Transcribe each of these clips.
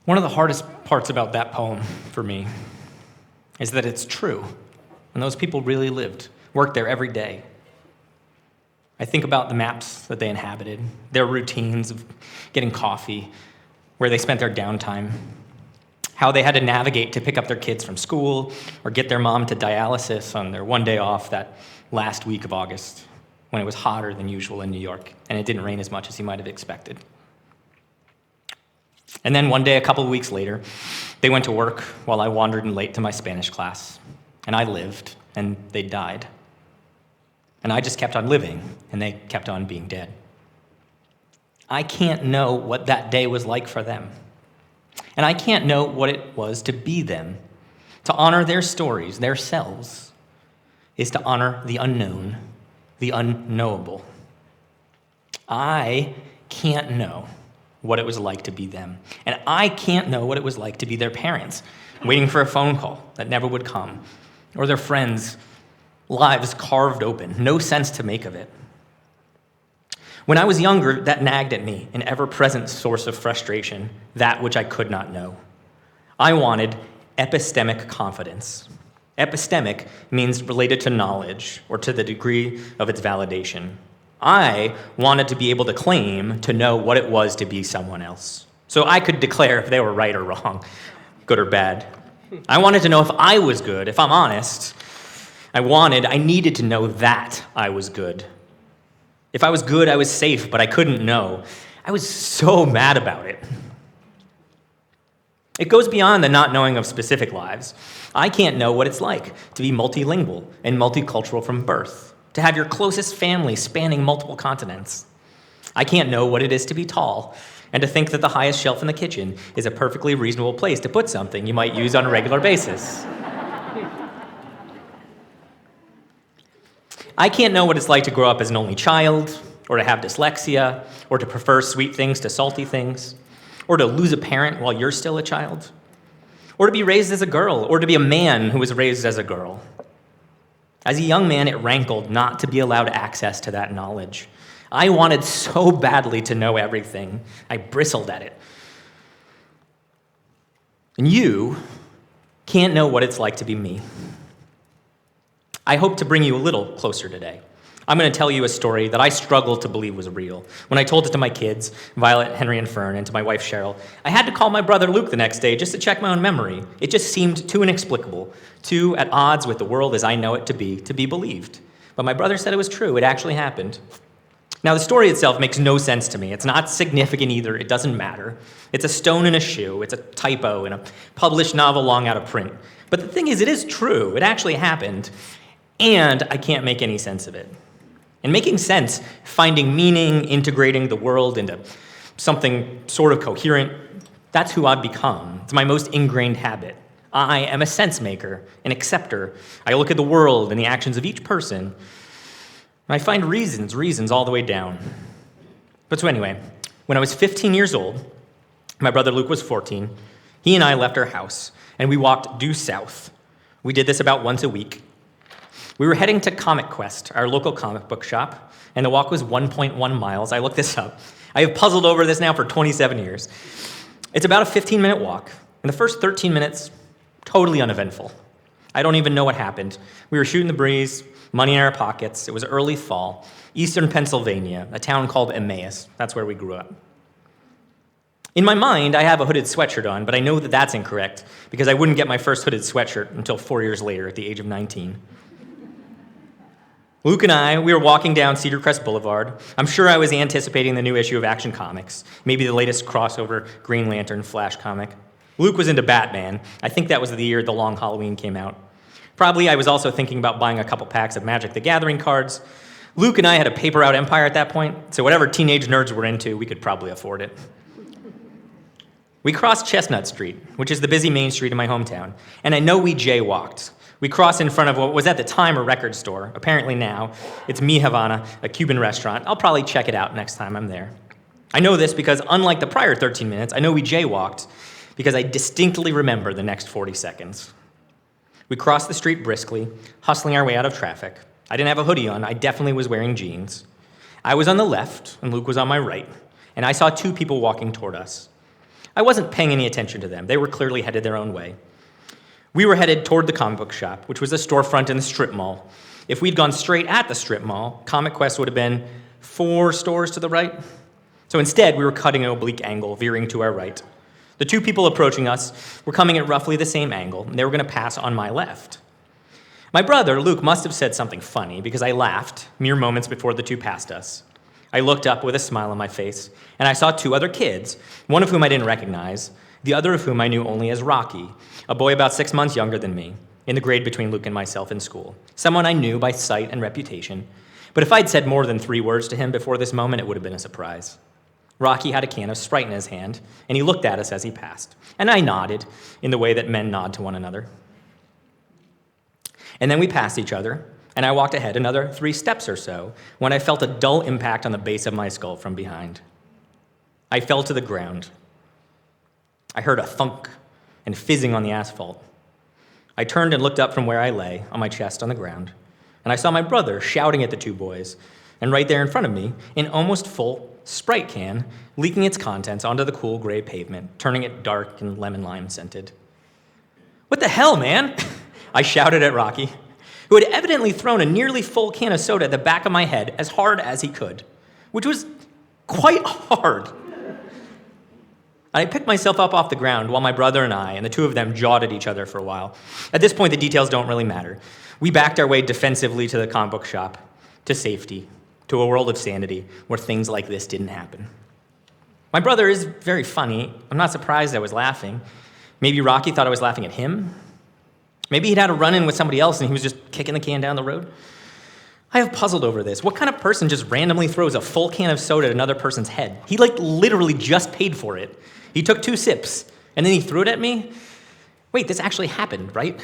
One of the hardest parts about that poem for me is that it's true, and those people really lived, worked there every day. I think about the maps that they inhabited, their routines of getting coffee, where they spent their downtime, how they had to navigate to pick up their kids from school or get their mom to dialysis on their one day off that last week of August when it was hotter than usual in New York and it didn't rain as much as you might have expected. And then one day, a couple of weeks later, they went to work while I wandered in late to my Spanish class. And I lived, and they died. And I just kept on living, and they kept on being dead. I can't know what that day was like for them. And I can't know what it was to be them. To honor their stories, their selves, is to honor the unknown, the unknowable. I can't know what it was like to be them. And I can't know what it was like to be their parents, waiting for a phone call that never would come, or their friends' lives carved open, no sense to make of it. When I was younger, that nagged at me, an ever-present source of frustration, that which I could not know. I wanted epistemic confidence. Epistemic means related to knowledge or to the degree of its validation. I wanted to be able to claim to know what it was to be someone else, so I could declare if they were right or wrong, good or bad. I wanted to know if I was good. If I'm honest, I needed to know that I was good. If I was good, I was safe, but I couldn't know. I was so mad about it. It goes beyond the not knowing of specific lives. I can't know what it's like to be multilingual and multicultural from birth, to have your closest family spanning multiple continents. I can't know what it is to be tall, and to think that the highest shelf in the kitchen is a perfectly reasonable place to put something you might use on a regular basis. I can't know what it's like to grow up as an only child, or to have dyslexia, or to prefer sweet things to salty things, or to lose a parent while you're still a child, or to be raised as a girl, or to be a man who was raised as a girl. As a young man, it rankled not to be allowed access to that knowledge. I wanted so badly to know everything. I bristled at it. And you can't know what it's like to be me. I hope to bring you a little closer today. I'm going to tell you a story that I struggled to believe was real. When I told it to my kids, Violet, Henry, and Fern, and to my wife, Cheryl, I had to call my brother Luke the next day just to check my own memory. It just seemed too inexplicable, too at odds with the world as I know it to be believed. But my brother said it was true. It actually happened. Now, the story itself makes no sense to me. It's not significant either. It doesn't matter. It's a stone in a shoe. It's a typo in a published novel long out of print. But the thing is, it is true. It actually happened. And I can't make any sense of it. And making sense, finding meaning, integrating the world into something sort of coherent, that's who I've become. It's my most ingrained habit. I am a sense maker, an acceptor. I look at the world and the actions of each person, and I find reasons all the way down. But so anyway, when I was 15 years old, my brother Luke was 14, he and I left our house, and we walked due south. We did this about once a week. We were heading to Comic Quest, our local comic book shop, and the walk was 1.1 miles. I looked this up. I have puzzled over this now for 27 years. It's about a 15-minute walk, and the first 13 minutes, totally uneventful. I don't even know what happened. We were shooting the breeze, money in our pockets. It was early fall, eastern Pennsylvania, a town called Emmaus. That's where we grew up. In my mind, I have a hooded sweatshirt on, but I know that that's incorrect because I wouldn't get my first hooded sweatshirt until 4 years later at the age of 19. Luke and I, we were walking down Cedar Crest Boulevard. I'm sure I was anticipating the new issue of Action Comics, maybe the latest crossover Green Lantern Flash comic. Luke was into Batman. I think that was the year The Long Halloween came out. Probably I was also thinking about buying a couple packs of Magic the Gathering cards. Luke and I had a paper out empire at that point, so whatever teenage nerds were into, we could probably afford it. We crossed Chestnut Street, which is the busy main street in my hometown, and I know we jaywalked. We crossed in front of what was at the time a record store. Apparently now, it's Mi Havana, a Cuban restaurant. I'll probably check it out next time I'm there. I know this because unlike the prior 13 minutes, I know we jaywalked because I distinctly remember the next 40 seconds. We crossed the street briskly, hustling our way out of traffic. I didn't have a hoodie on. I definitely was wearing jeans. I was on the left, and Luke was on my right, and I saw two people walking toward us. I wasn't paying any attention to them. They were clearly headed their own way. We were headed toward the comic book shop, which was a storefront in the strip mall. If we'd gone straight at the strip mall, Comic Quest would have been 4 stores to the right. So instead, we were cutting an oblique angle, veering to our right. The 2 people approaching us were coming at roughly the same angle, and they were going to pass on my left. My brother, Luke, must have said something funny because I laughed mere moments before the 2 passed us. I looked up with a smile on my face, and I saw 2 other kids, one of whom I didn't recognize, the other of whom I knew only as Rocky, a boy about 6 months younger than me, in the grade between Luke and myself in school, someone I knew by sight and reputation. But if I'd said more than 3 words to him before this moment, it would have been a surprise. Rocky had a can of Sprite in his hand, and he looked at us as he passed, and I nodded in the way that men nod to one another. And then we passed each other, and I walked ahead another 3 steps or so when I felt a dull impact on the base of my skull from behind. I fell to the ground. I heard a thunk and fizzing on the asphalt. I turned and looked up from where I lay, on my chest on the ground, and I saw my brother shouting at the 2 boys, and right there in front of me, an almost full Sprite can leaking its contents onto the cool gray pavement, turning it dark and lemon-lime scented. "What the hell, man?" I shouted at Rocky, who had evidently thrown a nearly full can of soda at the back of my head as hard as he could, which was quite hard. I picked myself up off the ground while my brother and I and the 2 of them jawed at each other for a while. At this point, the details don't really matter. We backed our way defensively to the comic book shop, to safety, to a world of sanity where things like this didn't happen. My brother is very funny. I'm not surprised I was laughing. Maybe Rocky thought I was laughing at him. Maybe he'd had a run-in with somebody else and he was just kicking the can down the road. I have puzzled over this. What kind of person just randomly throws a full can of soda at another person's head? He literally just paid for it. He took 2 sips and then he threw it at me? Wait, this actually happened, right?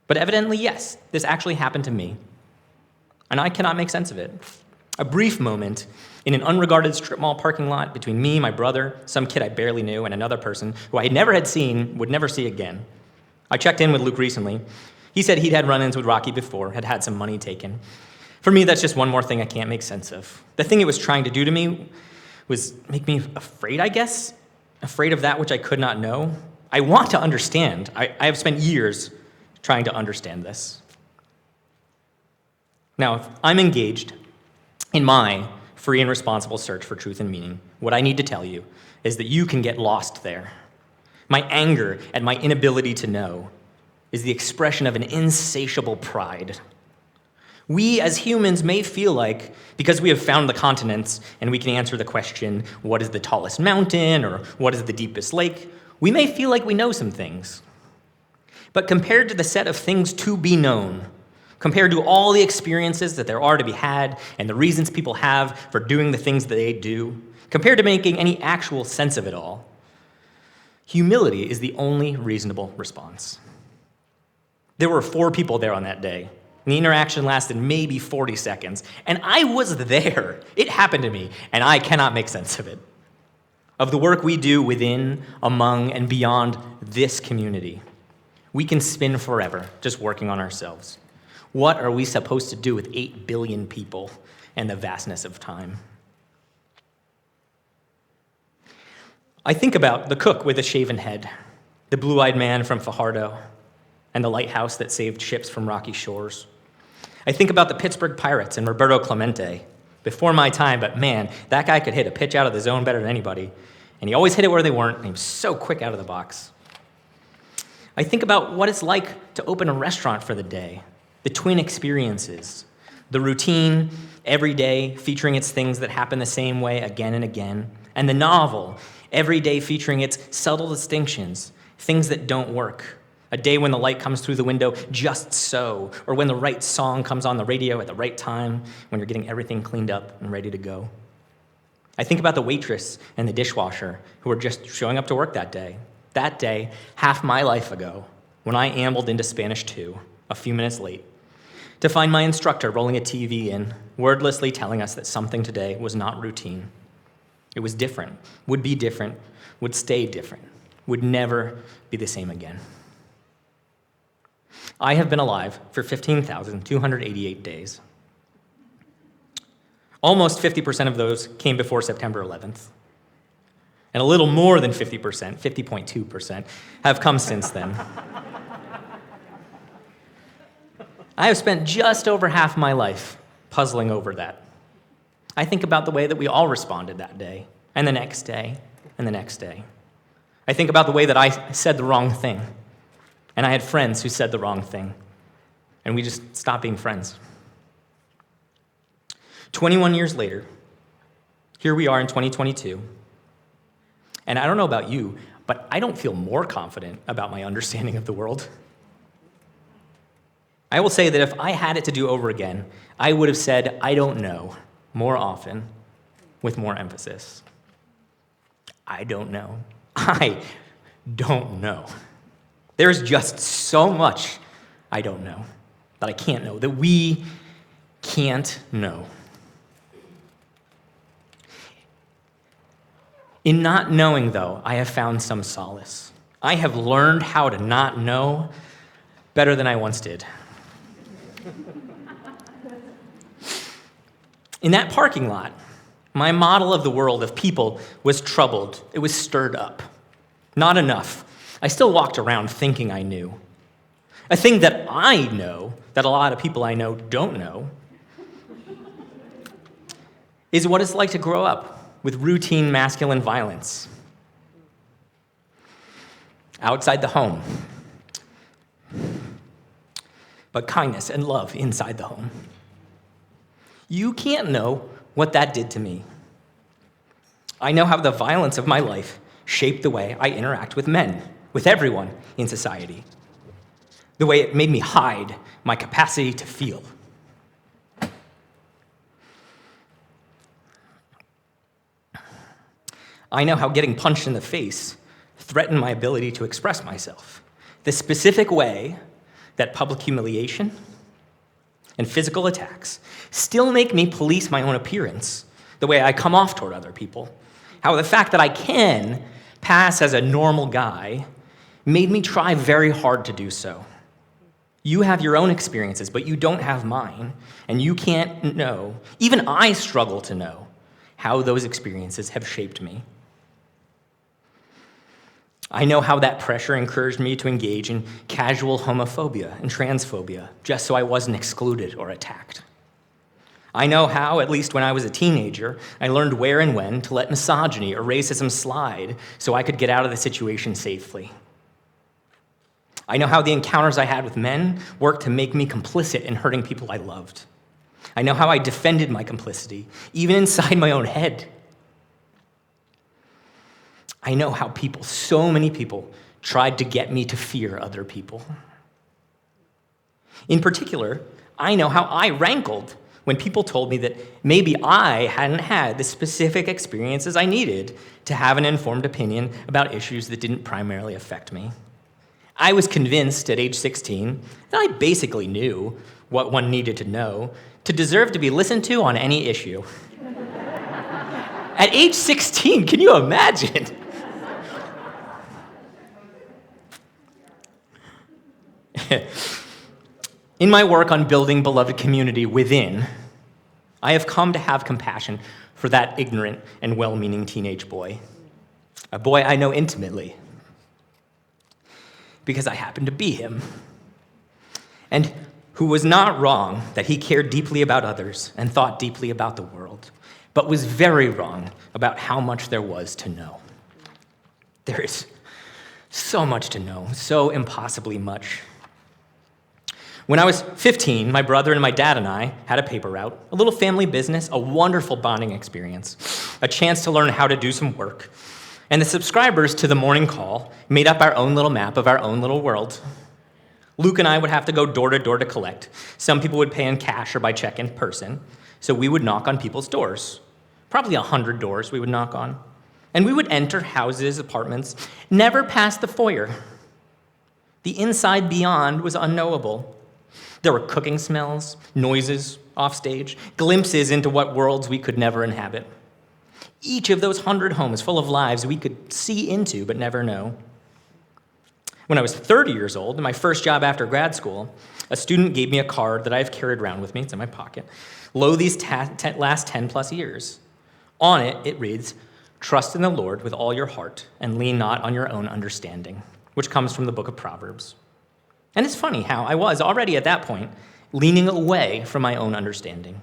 But evidently, yes, this actually happened to me. And I cannot make sense of it. A brief moment in an unregarded strip mall parking lot between me, my brother, some kid I barely knew, and another person who I never had seen, would never see again. I checked in with Luke recently. He said he'd had run-ins with Rocky before, had had some money taken. For me, that's just one more thing I can't make sense of. The thing it was trying to do to me was make me afraid, I guess, afraid of that which I could not know. I want to understand. I have spent years trying to understand this. Now, if I'm engaged in my free and responsible search for truth and meaning, what I need to tell you is that you can get lost there. My anger at my inability to know is the expression of an insatiable pride. We as humans may feel like, because we have found the continents and we can answer the question, what is the tallest mountain or what is the deepest lake, we may feel like we know some things. But compared to the set of things to be known, compared to all the experiences that there are to be had and the reasons people have for doing the things that they do, compared to making any actual sense of it all, humility is the only reasonable response. There were 4 people there on that day. And the interaction lasted maybe 40 seconds. And I was there. It happened to me, and I cannot make sense of it. Of the work we do within, among, and beyond this community, we can spin forever just working on ourselves. What are we supposed to do with 8 billion people and the vastness of time? I think about the cook with a shaven head, the blue-eyed man from Fajardo, and the lighthouse that saved ships from rocky shores. I think about the Pittsburgh Pirates and Roberto Clemente. Before my time, but man, that guy could hit a pitch out of the zone better than anybody. And he always hit it where they weren't, and he was so quick out of the box. I think about what it's like to open a restaurant for the day, the twin experiences, the routine, every day, featuring its things that happen the same way again and again, and the novel, every day featuring its subtle distinctions, things that don't work. A day when the light comes through the window just so, or when the right song comes on the radio at the right time, when you're getting everything cleaned up and ready to go. I think about the waitress and the dishwasher who were just showing up to work that day. That day, half my life ago, when I ambled into Spanish 2, a few minutes late, to find my instructor rolling a TV in, wordlessly telling us that something today was not routine. It was different, would be different, would stay different, would never be the same again. I have been alive for 15,288 days. Almost 50% of those came before September 11th. and a little more than 50%, 50.2%, have come since then. I have spent just over half my life puzzling over that. I think about the way that we all responded that day, and the next day, and the next day. I think about the way that I said the wrong thing, and I had friends who said the wrong thing, and we just stopped being friends. 21 years later, here we are in 2022, and I don't know about you, but I don't feel more confident about my understanding of the world. I will say that if I had it to do over again, I would have said, I don't know, more often, with more emphasis. I don't know. I don't know. There's just so much I don't know, that I can't know, that we can't know. In not knowing, though, I have found some solace. I have learned how to not know better than I once did. In that parking lot, my model of the world of people was troubled. It was stirred up. Not enough. I still walked around thinking I knew. A thing that I know, that a lot of people I know don't know, is what it's like to grow up with routine masculine violence outside the home, but kindness and love inside the home. You can't know what that did to me. I know how the violence of my life shaped the way I interact with men, with everyone in society, the way it made me hide my capacity to feel. I know how getting punched in the face threatened my ability to express myself, the specific way that public humiliation and physical attacks still make me police my own appearance, the way I come off toward other people. How the fact that I can pass as a normal guy made me try very hard to do so. You have your own experiences, but you don't have mine, and you can't know, even I struggle to know, how those experiences have shaped me. I know how that pressure encouraged me to engage in casual homophobia and transphobia, just so I wasn't excluded or attacked. I know how, at least when I was a teenager, I learned where and when to let misogyny or racism slide so I could get out of the situation safely. I know how the encounters I had with men worked to make me complicit in hurting people I loved. I know how I defended my complicity, even inside my own head. I know how people, so many people, tried to get me to fear other people. In particular, I know how I rankled when people told me that maybe I hadn't had the specific experiences I needed to have an informed opinion about issues that didn't primarily affect me. I was convinced at age 16 that I basically knew what one needed to know to deserve to be listened to on any issue. At age 16, can you imagine? In my work on building beloved community within, I have come to have compassion for that ignorant and well-meaning teenage boy, a boy I know intimately, because I happen to be him, and who was not wrong that he cared deeply about others and thought deeply about the world, but was very wrong about how much there was to know. There is so much to know, so impossibly much. When I was 15, my brother and my dad and I had a paper route, a little family business, a wonderful bonding experience, a chance to learn how to do some work. And the subscribers to the morning call made up our own little map of our own little world. Luke and I would have to go door to door to collect. Some people would pay in cash or by check in person, so we would knock on people's doors. Probably 100 doors we would knock on. And we would enter houses, apartments, never past the foyer. The inside beyond was unknowable. There were cooking smells, noises offstage, glimpses into what worlds we could never inhabit. Each of those 100 homes full of lives we could see into but never know. When I was 30 years old, my first job after grad school, a student gave me a card that I've carried around with me, it's in my pocket, these last 10 plus years. On it, it reads, Trust in the Lord with all your heart and lean not on your own understanding, which comes from the book of Proverbs. And it's funny how I was already at that point leaning away from my own understanding.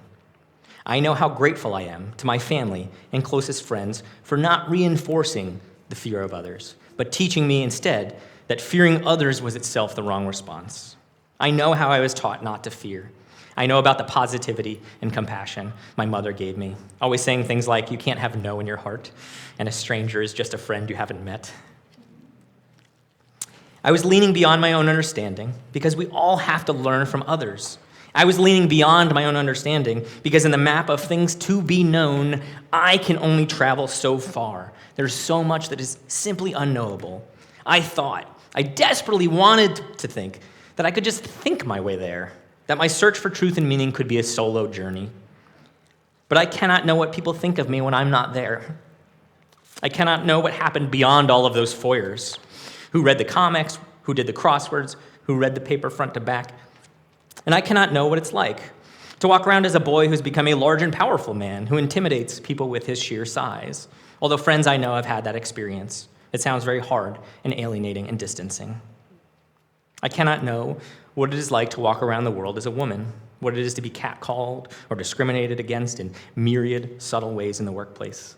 I know how grateful I am to my family and closest friends for not reinforcing the fear of others, but teaching me instead that fearing others was itself the wrong response. I know how I was taught not to fear. I know about the positivity and compassion my mother gave me, always saying things like, you can't have no in your heart, and a stranger is just a friend you haven't met. I was leaning beyond my own understanding because we all have to learn from others. I was leaning beyond my own understanding because in the map of things to be known, I can only travel so far. There's so much that is simply unknowable. I desperately wanted to think that I could just think my way there, that my search for truth and meaning could be a solo journey. But I cannot know what people think of me when I'm not there. I cannot know what happened beyond all of those foyers. Who read the comics, who did the crosswords, who read the paper front to back. And I cannot know what it's like to walk around as a boy who's become a large and powerful man who intimidates people with his sheer size. Although friends I know have had that experience. It sounds very hard and alienating and distancing. I cannot know what it is like to walk around the world as a woman, what it is to be catcalled or discriminated against in myriad subtle ways in the workplace.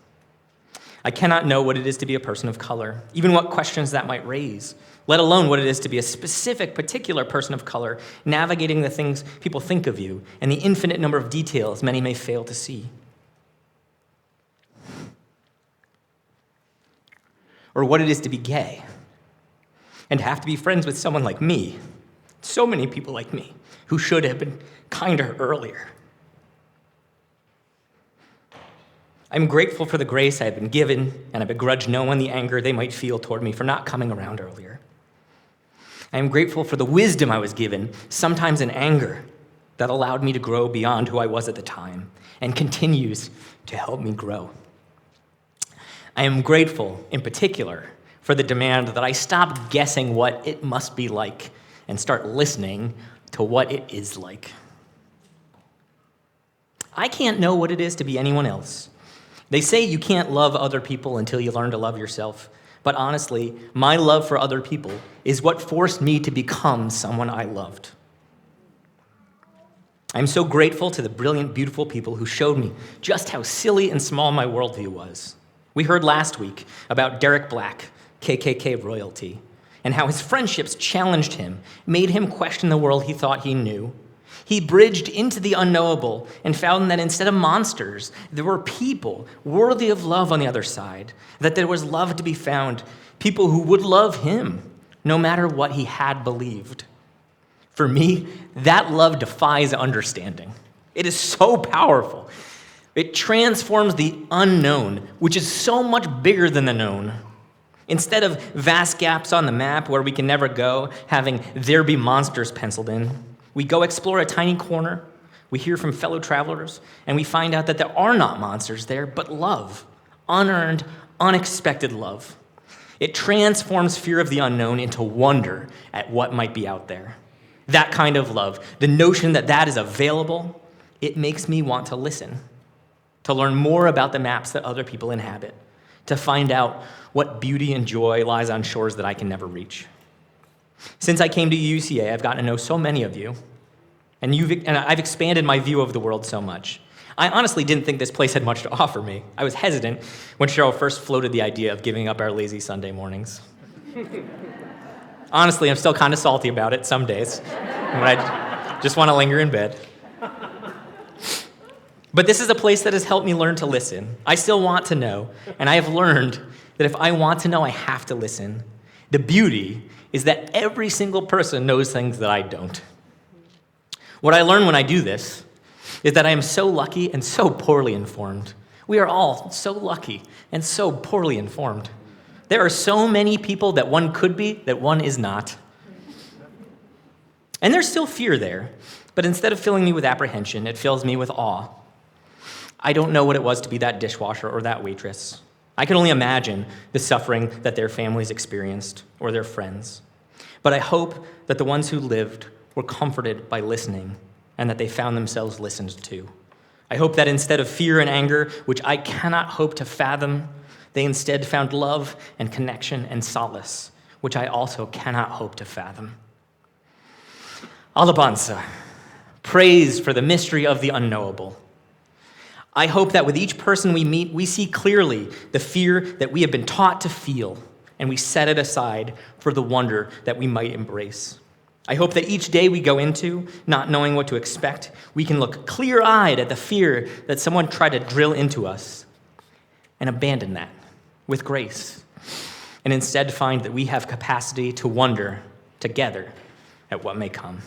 I cannot know what it is to be a person of color, even what questions that might raise, let alone what it is to be a specific, particular person of color, navigating the things people think of you and the infinite number of details many may fail to see. Or what it is to be gay and have to be friends with someone like me, so many people like me, who should have been kinder earlier. I'm grateful for the grace I have been given, and I begrudge no one the anger they might feel toward me for not coming around earlier. I am grateful for the wisdom I was given, sometimes in anger, that allowed me to grow beyond who I was at the time, and continues to help me grow. I am grateful, in particular, for the demand that I stop guessing what it must be like and start listening to what it is like. I can't know what it is to be anyone else. They say you can't love other people until you learn to love yourself. But honestly, my love for other people is what forced me to become someone I loved. I'm so grateful to the brilliant, beautiful people who showed me just how silly and small my worldview was. We heard last week about Derek Black, KKK royalty, and how his friendships challenged him, made him question the world he thought he knew. He bridged into the unknowable and found that instead of monsters, there were people worthy of love on the other side, that there was love to be found, people who would love him no matter what he had believed. For me, that love defies understanding. It is so powerful. It transforms the unknown, which is so much bigger than the known. Instead of vast gaps on the map where we can never go, having there be monsters penciled in, we go explore a tiny corner, we hear from fellow travelers, and we find out that there are not monsters there, but love, unearned, unexpected love. It transforms fear of the unknown into wonder at what might be out there. That kind of love, the notion that that is available, it makes me want to listen, to learn more about the maps that other people inhabit, to find out what beauty and joy lies on shores that I can never reach. Since I came to UCA, I've gotten to know so many of you, and I've expanded my view of the world so much. I honestly didn't think this place had much to offer me. I was hesitant when Cheryl first floated the idea of giving up our lazy Sunday mornings. Honestly, I'm still kind of salty about it some days, when I just want to linger in bed. But this is a place that has helped me learn to listen. I still want to know, and I have learned that if I want to know, I have to listen. The beauty is that every single person knows things that I don't. What I learn when I do this is that I am so lucky and so poorly informed. We are all so lucky and so poorly informed. There are so many people that one could be that one is not. And there's still fear there, but instead of filling me with apprehension, it fills me with awe. I don't know what it was to be that dishwasher or that waitress. I can only imagine the suffering that their families experienced or their friends. But I hope that the ones who lived were comforted by listening and that they found themselves listened to. I hope that instead of fear and anger, which I cannot hope to fathom, They instead found love and connection and solace, which I also cannot hope to fathom. Alabanza, praise for the mystery of the unknowable. I hope that with each person we meet, we see clearly the fear that we have been taught to feel, and we set it aside for the wonder that we might embrace. I hope that each day we go into, not knowing what to expect, we can look clear-eyed at the fear that someone tried to drill into us and abandon that with grace, and instead find that we have capacity to wonder together at what may come.